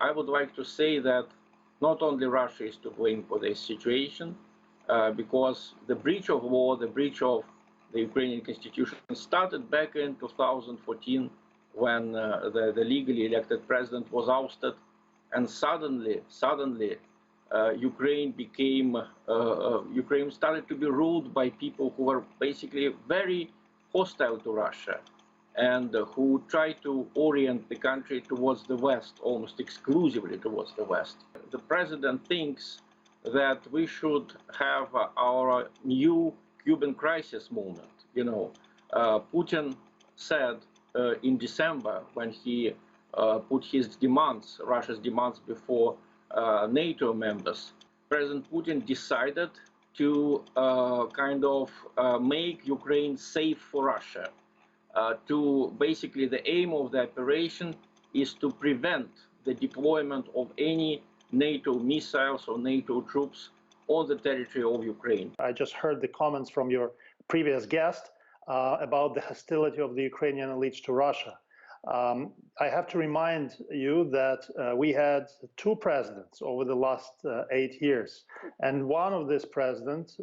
I would like to say that not only Russia is to blame for this situation, because the breach of law, the breach of the Ukrainian constitution started back in 2014 when the legally elected president was ousted, and suddenly Ukraine started to be ruled by people who were basically very hostile to Russia and who tried to orient the country towards the West, almost exclusively towards the West. The president thinks that we should have our new Cuban crisis moment. You know, Putin said in December when he put his demands, Russia's demands, before NATO members, President Putin decided to make Ukraine safe for Russia. Basically, the aim of the operation is to prevent the deployment of any NATO missiles or NATO troops on the territory of Ukraine. I just heard the comments from your previous guest about the hostility of the Ukrainian elites to Russia. I have to remind you that we had two presidents over the last 8 years, and one of these presidents,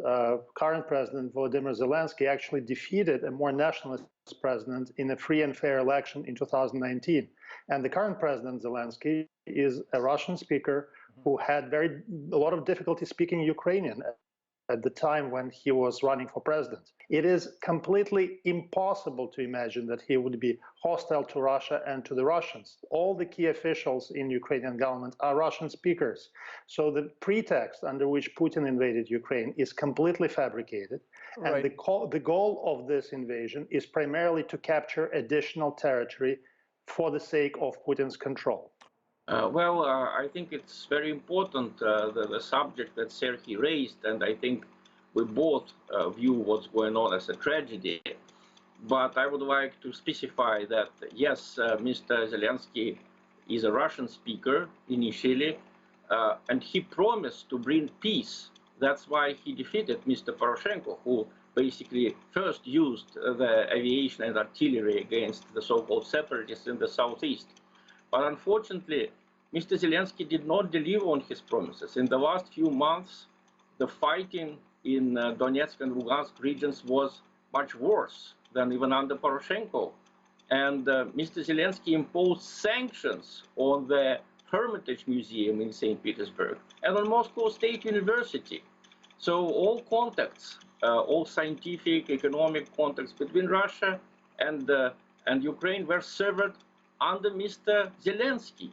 current President Vladimir Zelensky, actually defeated a more nationalist president in a free and fair election in 2019. And the current President Zelensky is a Russian speaker who had a lot of difficulty speaking Ukrainian at the time when he was running for president. It is completely impossible to imagine that he would be hostile to Russia and to the Russians. All the key officials in Ukrainian government are Russian speakers. So the pretext under which Putin invaded Ukraine is completely fabricated. Right. And the goal of this invasion is primarily to capture additional territory for the sake of Putin's control. I think it's very important, the subject that Sergiy raised, and I think we both view what's going on as a tragedy. But I would like to specify that, yes, Mr. Zelensky is a Russian speaker initially, and he promised to bring peace. That's why he defeated Mr. Poroshenko, who basically first used the aviation and artillery against the so-called separatists in the southeast. But unfortunately, Mr. Zelensky did not deliver on his promises. In the last few months, the fighting in Donetsk and Lugansk regions was much worse than even under Poroshenko. And Mr. Zelensky imposed sanctions on the Hermitage Museum in St. Petersburg and on Moscow State University. So all contacts, all scientific, economic contacts between Russia and Ukraine were severed under Mr. Zelensky.